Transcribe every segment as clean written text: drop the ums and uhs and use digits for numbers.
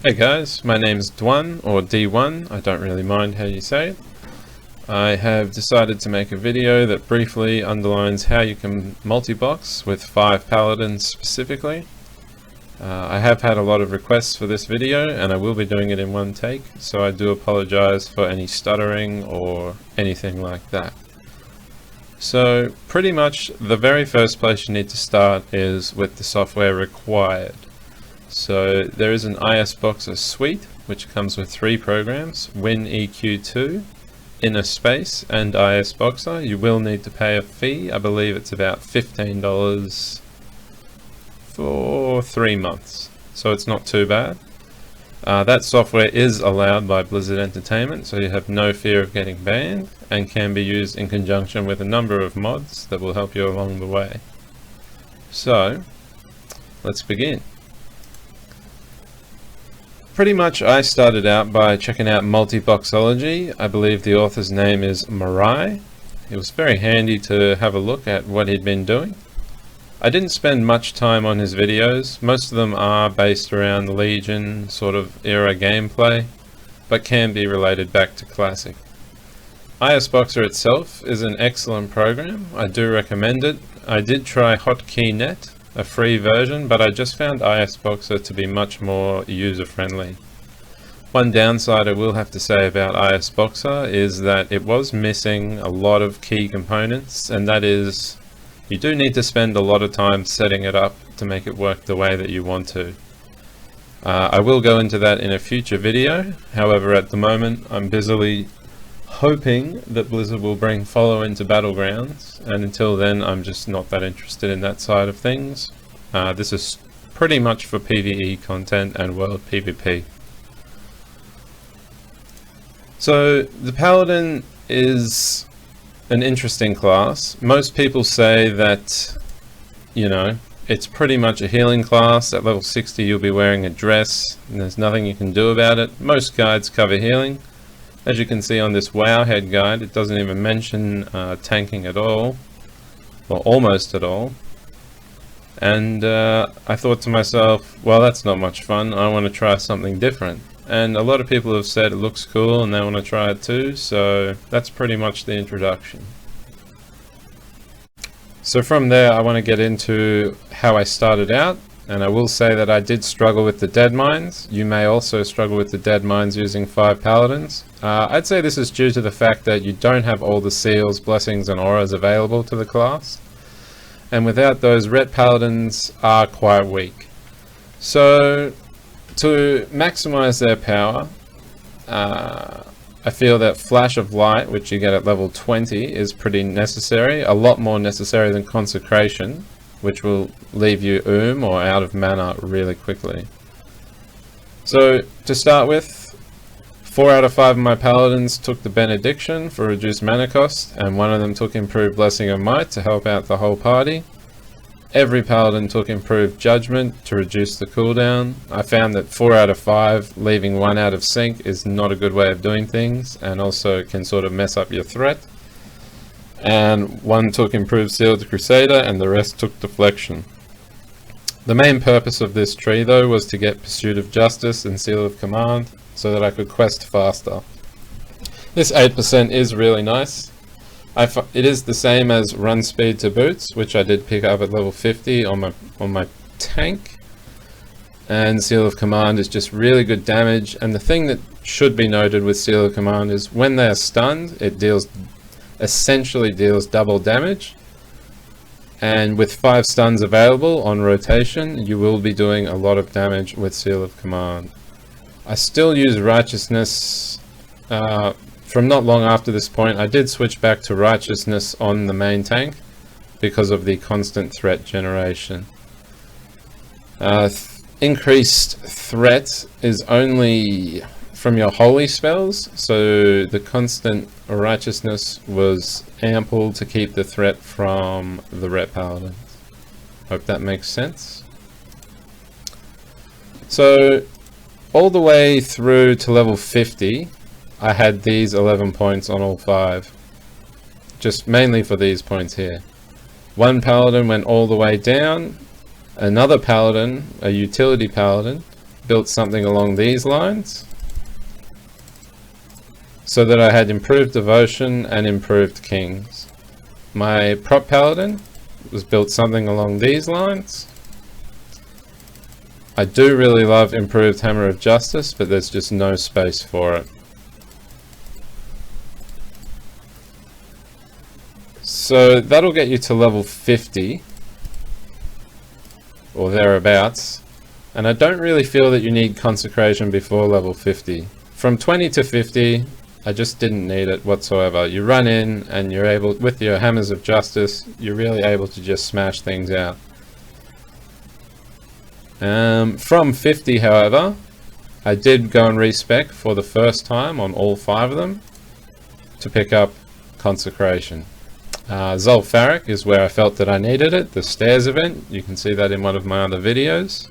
Hey guys, my name's Dwon, or D1, I don't really mind how you say it. I have decided to make a video that briefly underlines how you can multi-box with 5 Paladins specifically. I have had a lot of requests for this video and I will be doing it in one take, so I do apologize for any stuttering or anything like that. So pretty much the very first place you need to start is with the software required. So there is an ISBoxer suite which comes with 3 programs: WinEQ2, Inner Space and ISBoxer. You will need to pay a fee. I believe it's about $15 for 3 months, so it's not too bad. That software is allowed by Blizzard Entertainment, so you have no fear of getting banned, and can be used in conjunction with a number of mods that will help you along the way. So let's begin. Pretty much I started out by checking out Multiboxology. I believe the author's name is Mirai. It was very handy to have a look at what he'd been doing. I didn't spend much time on his videos. Most of them are based around Legion sort of era gameplay, but can be related back to Classic. ISBoxer itself is an excellent program. I do recommend it. I did try HotKeyNet, a free version, but I just found ISBoxer to be much more user-friendly. One downside I will have to say about ISBoxer is that it was missing a lot of key components, and that is, you do need to spend a lot of time setting it up to make it work the way that you want to. I will go into that in a future video. However, at the moment I'm busily hoping that Blizzard will bring Follow into Battlegrounds, and until then I'm just not that interested in that side of things. This is pretty much for PvE content and world PvP. So the Paladin is an interesting class. Most people say that, you know, it's pretty much a healing class. At level 60 you'll be wearing a dress and there's nothing you can do about it. Most guides cover healing. As you can see on this Wowhead guide, it doesn't even mention tanking at all, or almost at all. And I thought to myself, well, that's not much fun. I want to try something different. And a lot of people have said it looks cool and they want to try it too, so that's pretty much the introduction. So from there I want to get into how I started out. And I will say that I did struggle with the dead mines. You may also struggle with the dead mines using 5 Paladins. I'd say this is due to the fact that you don't have all the seals, blessings and auras available to the class. And without those, ret Paladins are quite weak. So to maximize their power, I feel that Flash of Light, which you get at level 20, is pretty necessary. A lot more necessary than Consecration, which will leave you or out of mana really quickly. So to start with, 4 out of 5 of my Paladins took the Benediction for reduced mana cost, and 1 of them took improved Blessing of Might to help out the whole party. Every Paladin took improved Judgment to reduce the cooldown. I found that 4 out of 5, leaving 1 out of sync, is not a good way of doing things, and also can sort of mess up your threat. And 1 took improved Seal to Crusader and the rest took Deflection. The main purpose of this tree though was to get Pursuit of Justice and Seal of Command so that I could quest faster. This 8% is really nice. It is the same as Run Speed to Boots, which I did pick up at level 50 on my tank. And Seal of Command is just really good damage, and the thing that should be noted with Seal of Command is when they are stunned, it essentially deals double damage, and with 5 stuns available on rotation you will be doing a lot of damage with Seal of Command. I still use Righteousness. From not long after this point I did switch back to Righteousness on the main tank because of the constant threat generation. Increased threat is only from your holy spells, so the constant Righteousness was ample to keep the threat from the ret Paladins. Hope that makes sense. So all the way through to level 50 I had these 11 points on all 5, just mainly for these points here. One Paladin went all the way down, another Paladin, a utility Paladin, built something along these lines, so that I had improved devotion and improved kings. My Prot Paladin was built something along these lines. I do really love improved Hammer of Justice, but there's just no space for it. So that'll get you to level 50 or thereabouts, and I don't really feel that you need consecration before level 50. From 20 to 50, I just didn't need it whatsoever. You run in and you're able, with your Hammers of Justice, you're really able to just smash things out. From 50, however, I did go and respec for the first time on all 5 of them to pick up consecration. Zulfaric is where I felt that I needed it, the stairs event. You can see that in one of my other videos.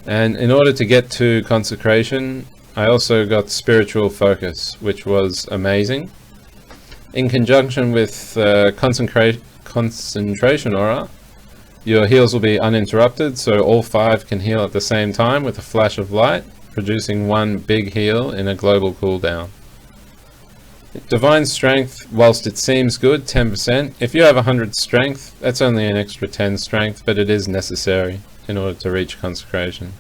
And in order to get to consecration, I also got spiritual focus, which was amazing. In conjunction with concentration aura, your heals will be uninterrupted, so all 5 can heal at the same time with a flash of light, producing one big heal in a global cooldown. Divine Strength, whilst it seems good, 10%, if you have 100 strength, that's only an extra 10 strength, but it is necessary in order to reach consecration.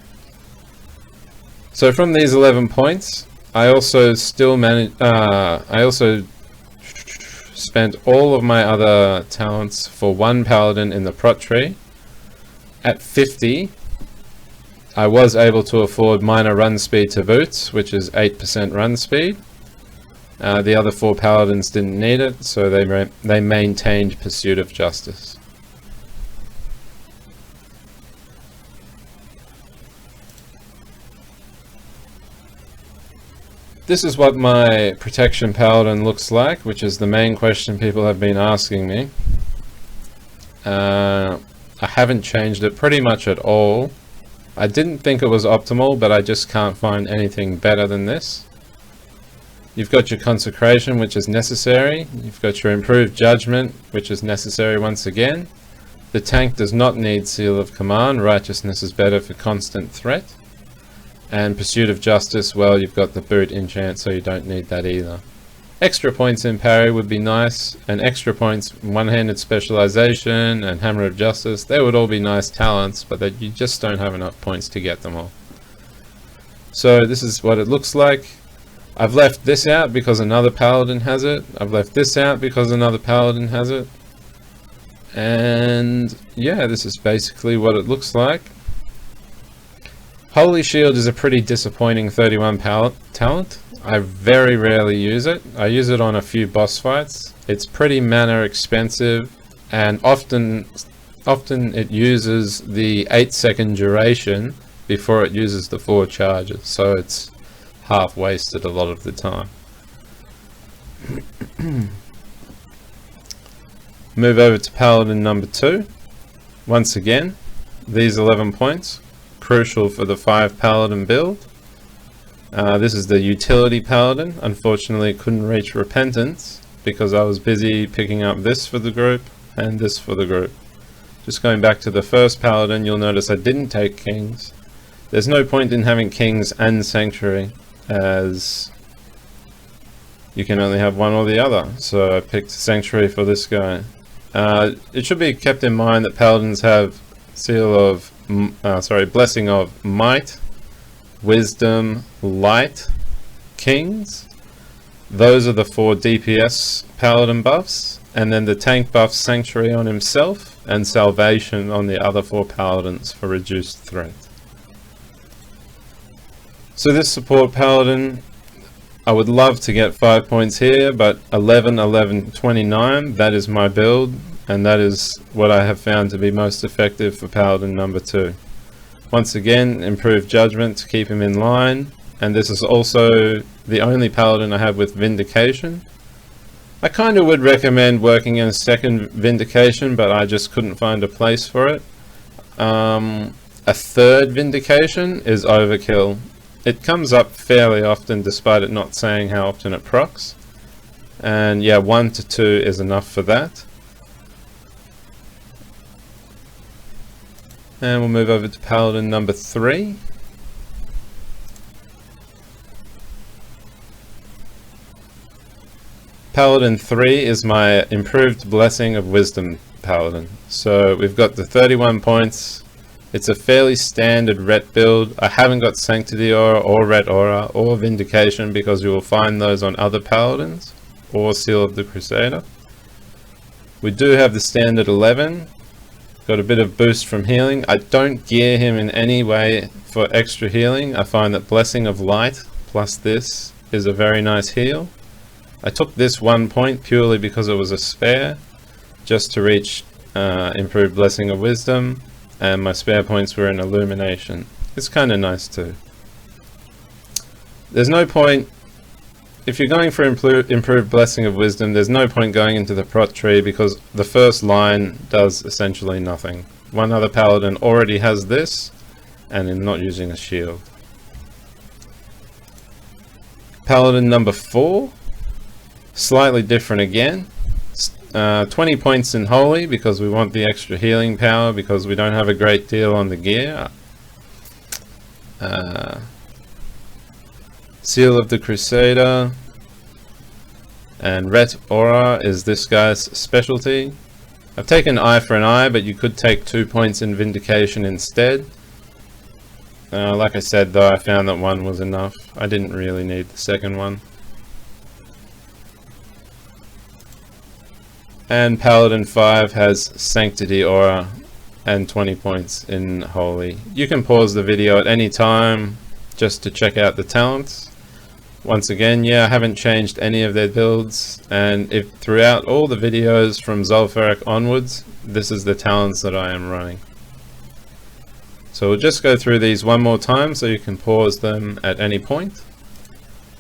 So from these 11 points, I also spent all of my other talents for one paladin in the Prot tree. At 50, I was able to afford minor run speed to boots, which is 8% run speed. The other 4 paladins didn't need it, so they maintained Pursuit of Justice. This is what my protection paladin looks like, which is the main question people have been asking me. I haven't changed it pretty much at all. I didn't think it was optimal, but I just can't find anything better than this. You've got your consecration, which is necessary. You've got your improved judgment, which is necessary once again. The tank does not need Seal of Command. Righteousness is better for constant threat. And Pursuit of Justice, well, you've got the boot enchant, so you don't need that either. Extra points in parry would be nice, and extra points in one-handed specialization and Hammer of Justice, they would all be nice talents, but that you just don't have enough points to get them all. So this is what it looks like. I've left this out because another paladin has it. I've left this out because another paladin has it. And yeah, this is basically what it looks like. Holy Shield is a pretty disappointing 31 talent. I very rarely use it. I use it on a few boss fights. It's pretty mana expensive, and often it uses the 8-second duration before it uses the 4 charges, so it's half wasted a lot of the time. Move over to Paladin number 2. Once again, these 11 points, crucial for the 5 Paladin build. This is the utility Paladin. Unfortunately, couldn't reach Repentance because I was busy picking up this for the group and this for the group. Just going back to the first Paladin, you'll notice I didn't take Kings. There's no point in having Kings and Sanctuary, as you can only have one or the other, so I picked Sanctuary for this guy. It should be kept in mind that Paladins have Blessing of Might, Wisdom, Light, Kings. Those are the 4 DPS Paladin buffs, and then the tank buff Sanctuary on himself, and Salvation on the other 4 Paladins for reduced threat. So this support Paladin, I would love to get 5 points here, but 11, 11, 29, that is my build, and that is what I have found to be most effective for Paladin number 2. Once again, improved judgment to keep him in line, and this is also the only Paladin I have with Vindication. I kind of would recommend working in a second Vindication, but I just couldn't find a place for it. A third Vindication is overkill. It comes up fairly often despite it not saying how often it procs. And yeah, 1 to 2 is enough for that. And we'll move over to Paladin number 3. Paladin 3 is my improved Blessing of Wisdom Paladin. So we've got the 31 points. It's a fairly standard ret build. I haven't got Sanctity Aura or Ret Aura or Vindication because you will find those on other Paladins or Seal of the Crusader. We do have the standard 11. Got a bit of boost from healing. I don't gear him in any way for extra healing. I find that Blessing of Light plus this is a very nice heal. I took this 1 point purely because it was a spare, just to reach improved Blessing of Wisdom, and my spare points were in Illumination. It's kind of nice too. There's no point, if you're going for improved Blessing of Wisdom, there's no point going into the Prot tree because the first line does essentially nothing. One other Paladin already has this, and is not using a shield. Paladin number 4. Slightly different again. 20 points in Holy because we want the extra healing power because we don't have a great deal on the gear. Seal of the Crusader and Ret Aura is this guy's specialty. I've taken Eye for an Eye, but you could take 2 points in Vindication instead. Like I said though, I found that 1 was enough. I didn't really need the second one. And Paladin 5 has Sanctity Aura and 20 points in Holy. You can pause the video at any time just to check out the talents. Once again, yeah, I haven't changed any of their builds, and if throughout all the videos from Zul'Farrak onwards, this is the talents that I am running. So we'll just go through these one more time so you can pause them at any point.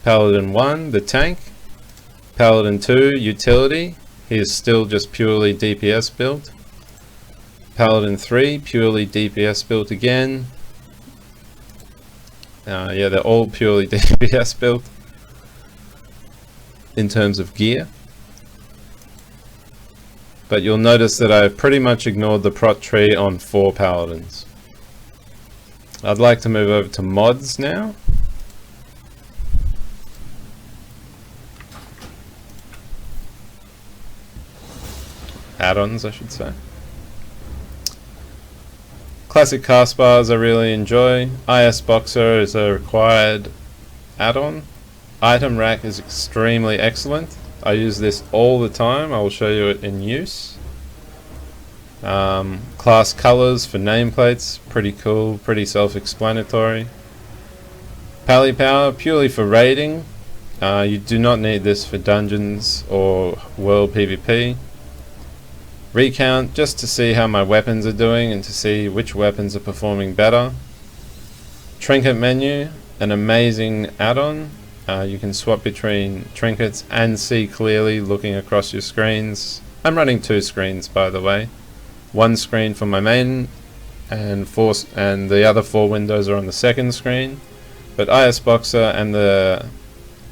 Paladin 1, the tank. Paladin 2, utility. He is still just purely DPS built. Paladin 3, purely DPS built again. Yeah, they're all purely DPS built in terms of gear. But you'll notice that I've pretty much ignored the Prot tree on 4 Paladins. I'd like to move over to mods now. Addons, I should say. Classic cast bars I really enjoy. IS Boxer is a required add-on. Item rack is extremely excellent. I use this all the time. I will show you it in use. Class colors for nameplates, pretty cool, pretty self-explanatory. Pally power, purely for raiding. You do not need this for dungeons or world PvP. Recount, just to see how my weapons are doing and to see which weapons are performing better. Trinket menu, an amazing add-on. You can swap between trinkets and see clearly looking across your screens. I'm running 2 screens, by the way. 1 screen for my main and the other 4 windows are on the second screen. But IS Boxer and the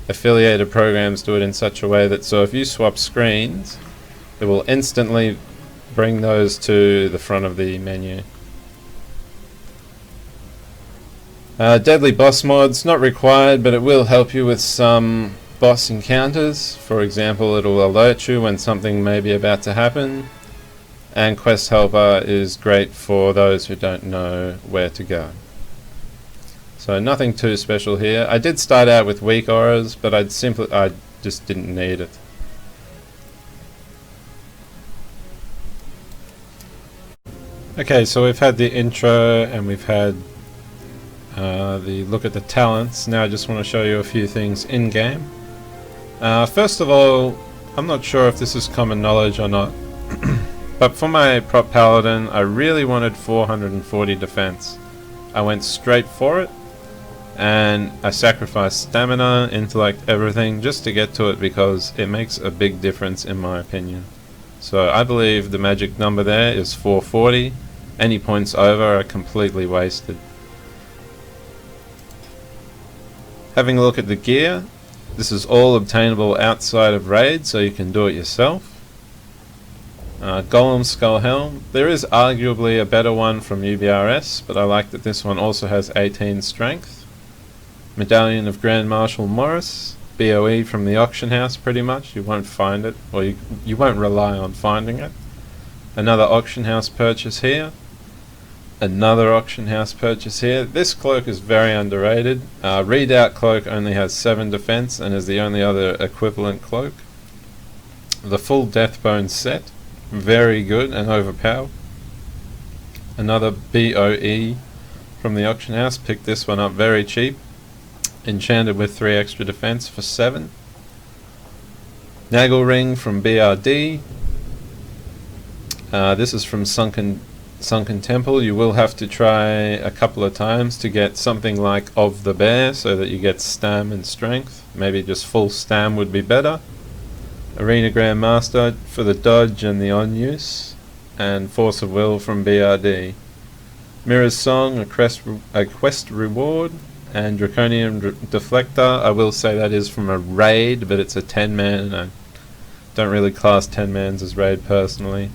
affiliated programs do it in such a way that so if you swap screens, it will instantly bring those to the front of the menu. Deadly boss mods, not required, but it will help you with some boss encounters. For example, it will alert you when something may be about to happen. And Quest Helper is great for those who don't know where to go. So nothing too special here. I did start out with weak auras, but I just didn't need it. Okay, so we've had the intro and we've had the look at the talents. Now I just want to show you a few things in game. First of all, I'm not sure if this is common knowledge or not, but for my Prot Paladin, I really wanted 440 defense. I went straight for it, and I sacrificed stamina, intellect, everything just to get to it because it makes a big difference in my opinion. So I believe the magic number there is 440. Any points over are completely wasted. Having a look at the gear, this is all obtainable outside of raid, so you can do it yourself. Golem Skull Helm, there is arguably a better one from UBRS, but I like that this one also has 18 strength. Medallion of Grand Marshal Morris, BOE from the auction house pretty much. You won't find it, or you won't rely on finding it. Another auction house purchase here. Another auction house purchase here. This cloak is very underrated. Redoubt cloak only has 7 defense and is the only other equivalent cloak. The full Deathbone set, very good and overpowered. Another BOE from the auction house, picked this one up very cheap. Enchanted with 3 extra defense for 7. Naggle ring from BRD. This is from Sunken Temple. You will have to try a couple of times to get something like of the bear, so that you get stam and strength. Maybe just full stam would be better. Arena Grandmaster for the dodge and the on use, and Force of Will from BRD. Mirror's Song, a quest reward, and Draconian Deflector. I will say that is from a raid, but it's a 10-man, and I don't really class 10-mans as raid personally.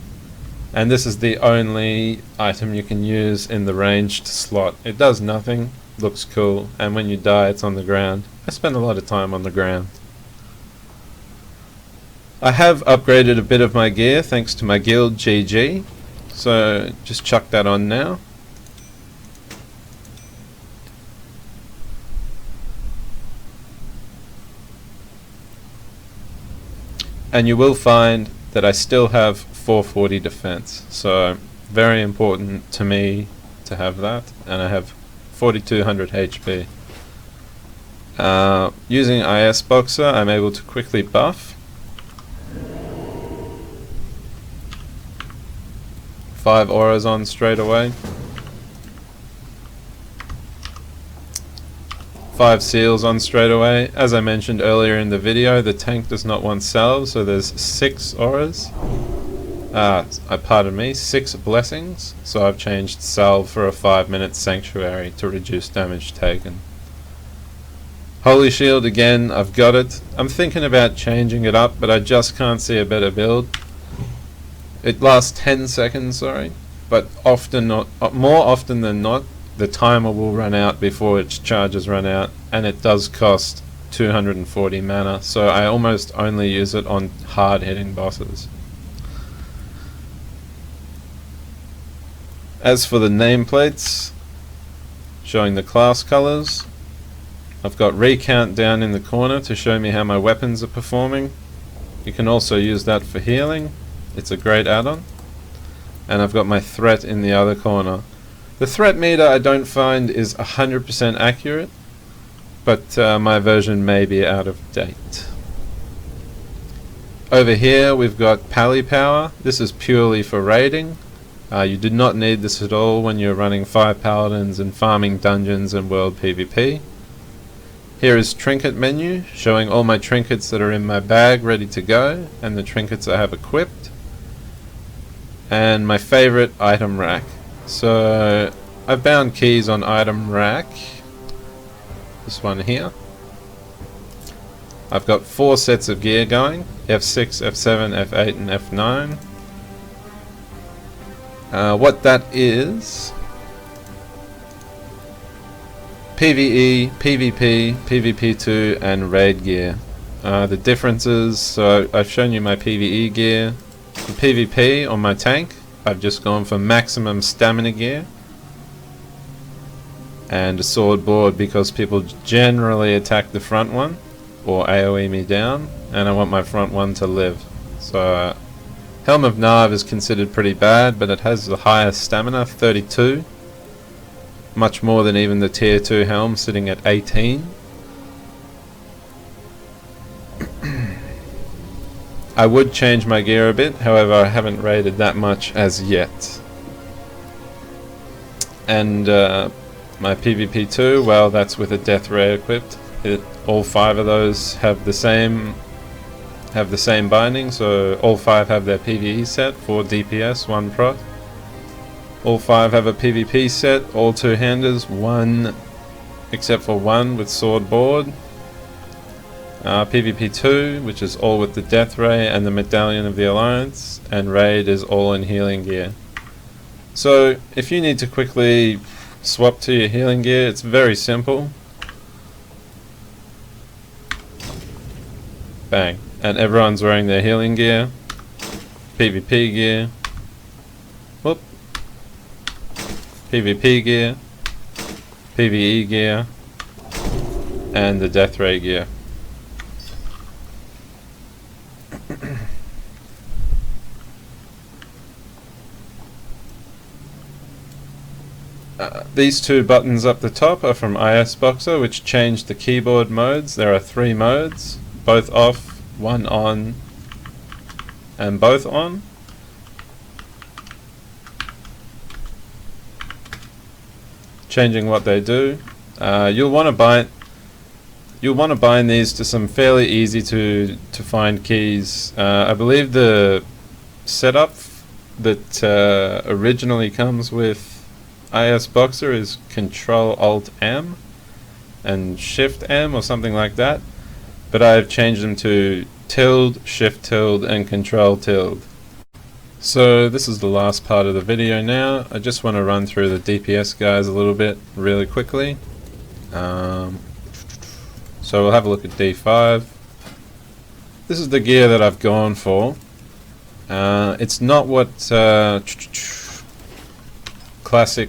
And this is the only item you can use in the ranged slot. It does nothing, looks cool, and when you die it's on the ground. I spend a lot of time on the ground. I have upgraded a bit of my gear thanks to my guild GG, so just chuck that on now. And you will find that I still have 440 defense, so very important to me to have that, and I have 4200 HP. Using IS Boxer, I'm able to quickly buff. 5 auras on straight away. 5 seals on straight away. As I mentioned earlier in the video, the tank does not want salve, so there's 6 auras. Pardon me, 6 blessings. So I've changed salve for a 5-minute sanctuary to reduce damage taken. Holy Shield again, I've got it. I'm thinking about changing it up, but I just can't see a better build. It lasts 10 seconds, sorry, but more often than not, the timer will run out before its charges run out, and it does cost 240 mana, so I almost only use it on hard hitting bosses. As for the nameplates, showing the class colors, I've got recount down in the corner to show me how my weapons are performing. You can also use that for healing. It's a great add-on. And I've got my threat in the other corner. The threat meter I don't find is 100% accurate, but my version may be out of date. Over here we've got Pally Power. This is purely for raiding. You do not need this at all when you're running 5 Paladins and farming dungeons and world PvP. Here is Trinket menu, showing all my trinkets that are in my bag ready to go, and the trinkets I have equipped. And my favorite item rack. So I've bound keys on item rack. This one here. I've got 4 sets of gear going, F6, F7, F8 and F9. What that is: PvE, PvP, PvP2 and raid gear. The differences, so I've shown you my PvE gear. For PvP on my tank, I've just gone for maximum stamina gear and a sword board because people generally attack the front one or AoE me down, and I want my front one to live. So Helm of Narv is considered pretty bad, but it has the highest stamina, 32. Much more than even the tier 2 helm, sitting at 18. I would change my gear a bit, however I haven't raided that much as yet. And my PvP2, well, that's with a death ray equipped. All 5 of those have the same binding, so all 5 have their PvE set, 4 DPS, 1 Prot. All 5 have a PvP set, all 2-handers, 1 except for 1 with sword board. PvP2, which is all with the Death Ray and the Medallion of the Alliance, and Raid is all in healing gear. So if you need to quickly swap to your healing gear, it's very simple. Bang. And everyone's wearing their healing gear, PvP gear, whoop, PvP gear, PvE gear, and the death ray gear. These two buttons up the top are from ISBoxer, which changed the keyboard modes. There are 3 modes, both off, one on, and both on. Changing what they do. You'll want to bind these to some fairly easy to find keys. I believe the setup that originally comes with ISBoxer is Control-Alt-M and Shift-M or something like that, but I've changed them to tilde, Shift tilde, and Control tilde. So this is the last part of the video now. I just want to run through the DPS guys a little bit really quickly. So we'll have a look at D5. This is the gear that I've gone for. It's not what classic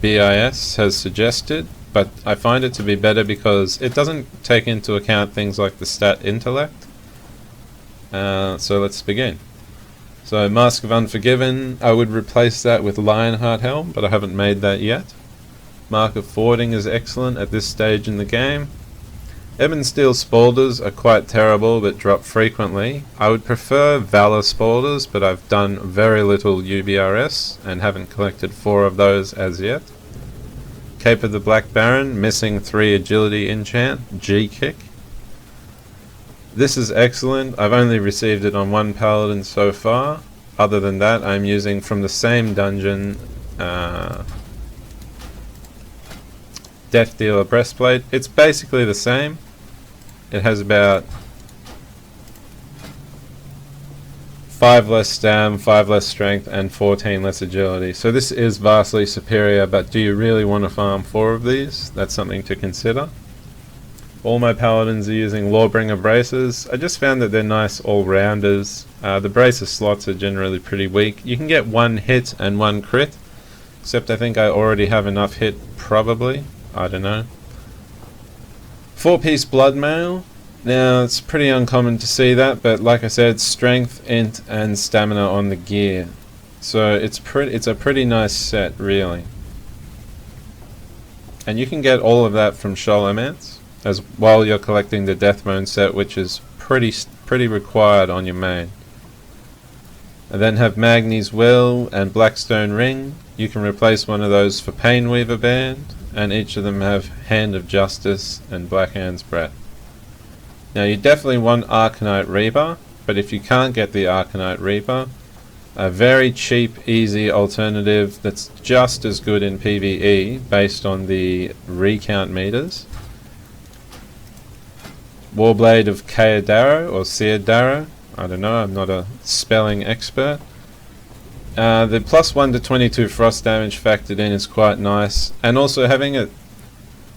BIS has suggested, but I find it to be better because it doesn't take into account things like the stat intellect. So let's begin. So Mask of Unforgiven, I would replace that with Lionheart Helm, but I haven't made that yet. Mark of Forwarding is excellent at this stage in the game. Ebon Steel Spaulders are quite terrible but drop frequently. I would prefer Valor Spaulders, but I've done very little UBRS and haven't collected 4 of those as yet. Cape of the Black Baron, missing 3 agility enchant, G-Kick. This is excellent. I've only received it on 1 Paladin so far. Other than that, I'm using from the same dungeon Death Dealer Breastplate. It's basically the same. It has about 5 less stam, 5 less strength, and 14 less agility. So this is vastly superior, but do you really want to farm 4 of these? That's something to consider. All my paladins are using Lawbringer braces. I just found that they're nice all-rounders. The bracer slots are generally pretty weak. You can get 1 hit and 1 crit, except I think I already have enough hit, probably. I don't know. 4-piece blood mail. Now it's pretty uncommon to see that, but like I said, strength, int, and stamina on the gear. So it's a pretty nice set, really. And you can get all of that from Sholomance, as while you're collecting the Deathbone set, which is pretty required on your main. And then have Magni's Will and Blackstone Ring. You can replace one of those for Painweaver Band, and each of them have Hand of Justice and Blackhand's Breath. Now you definitely want Arcanite Reaper, but if you can't get the Arcanite Reaper, a very cheap, easy alternative that's just as good in PvE based on the recount meters. Warblade of Kaedarrow or Seadarrow. I don't know, I'm not a spelling expert. The +1 to 22 frost damage factored in is quite nice, and also having it.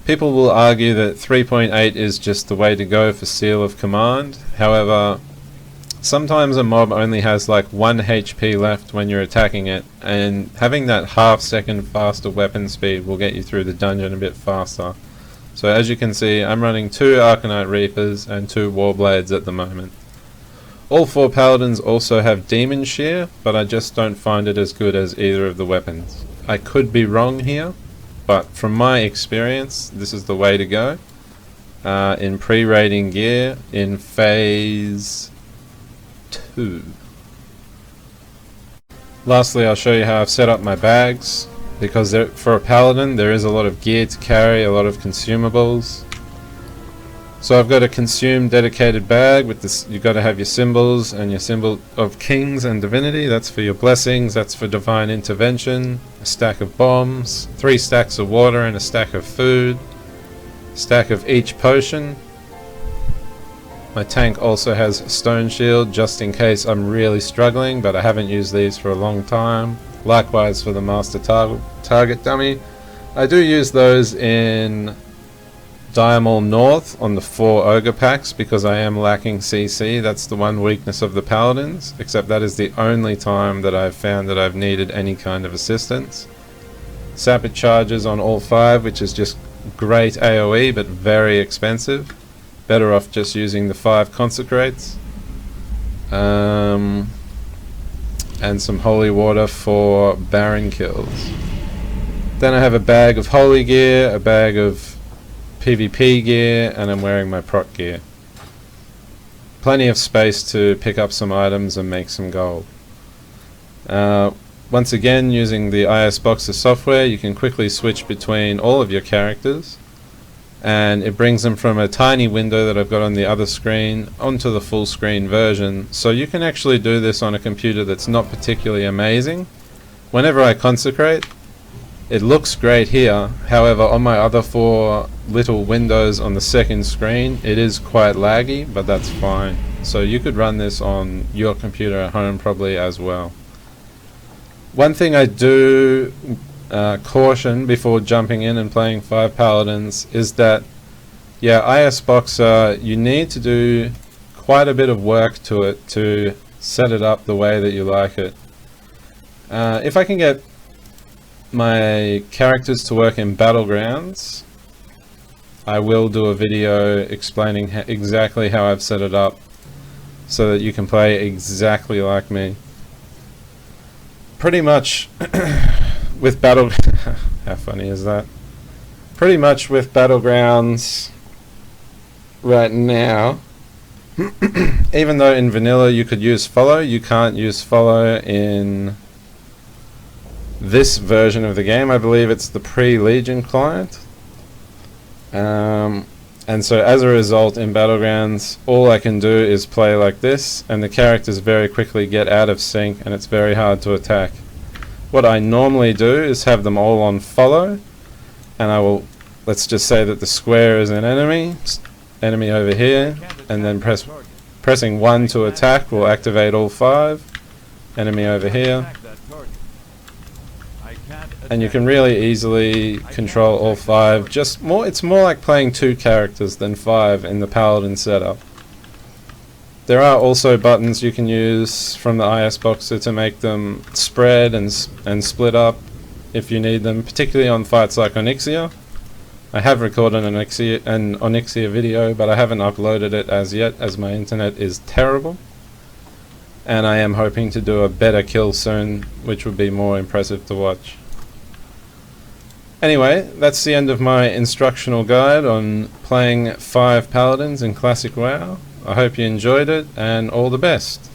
People will argue that 3.8 is just the way to go for Seal of Command. However, sometimes a mob only has like 1 HP left when you're attacking it, and having that half-second faster weapon speed will get you through the dungeon a bit faster. So as you can see, I'm running 2 Arcanite Reapers and 2 Warblades at the moment. All 4 Paladins also have Demon Shear, but I just don't find it as good as either of the weapons. I could be wrong here, but from my experience, this is the way to go. In pre-raiding gear, in Phase 2. Lastly, I'll show you how I've set up my bags, because for a Paladin there is a lot of gear to carry, a lot of consumables. So I've got a consume dedicated bag with this. You've got to have your symbols and your symbol of kings and divinity. That's for your blessings, that's for divine intervention. A stack of bombs, 3 stacks of water and a stack of food, stack of each potion. My tank also has a stone shield just in case I'm really struggling, but I haven't used these for a long time. Likewise for the master target dummy. I do use those in Diamol North on the 4 Ogre packs because I am lacking CC. That's the one weakness of the Paladins, except that is the only time that I've found that I've needed any kind of assistance. Sapid Charges on all 5, which is just great AoE but very expensive. Better off just using the 5 Consecrates. And some Holy Water for Baron kills. Then I have a bag of Holy Gear, a bag of PvP gear, and I'm wearing my Prot gear. Plenty of space to pick up some items and make some gold. Once again, using the IS Boxer software, you can quickly switch between all of your characters, and it brings them from a tiny window that I've got on the other screen onto the full screen version. So you can actually do this on a computer that's not particularly amazing. Whenever I consecrate, it looks great here. However, on my other 4 little windows on the second screen, it is quite laggy, but that's fine. So you could run this on your computer at home probably as well. One thing I do caution before jumping in and playing 5 Paladins is that, yeah, IS Boxer, you need to do quite a bit of work to it to set it up the way that you like it. If I can get my characters to work in Battlegrounds, I will do a video explaining exactly how I've set it up so that you can play exactly like me. Pretty much with how funny is that? Pretty much with Battlegrounds right now, even though in vanilla you could use follow, you can't use follow in this version of the game. I believe it's the pre-Legion client. And so as a result, in Battlegrounds, all I can do is play like this, and the characters very quickly get out of sync, and it's very hard to attack. What I normally do is have them all on follow, and I will, let's just say that the square is an enemy over here, and then pressing 1 to attack will activate all 5, enemy over here. And you can really easily control all 5. It's more like playing 2 characters than 5 in the Paladin setup. There are also buttons you can use from the IS Boxer to make them spread and split up if you need them, particularly on fights like Onyxia. I have recorded an Onyxia video, but I haven't uploaded it as yet, as my internet is terrible. And I am hoping to do a better kill soon, which would be more impressive to watch. Anyway, that's the end of my instructional guide on playing 5 Paladins in Classic WoW. I hope you enjoyed it, and all the best.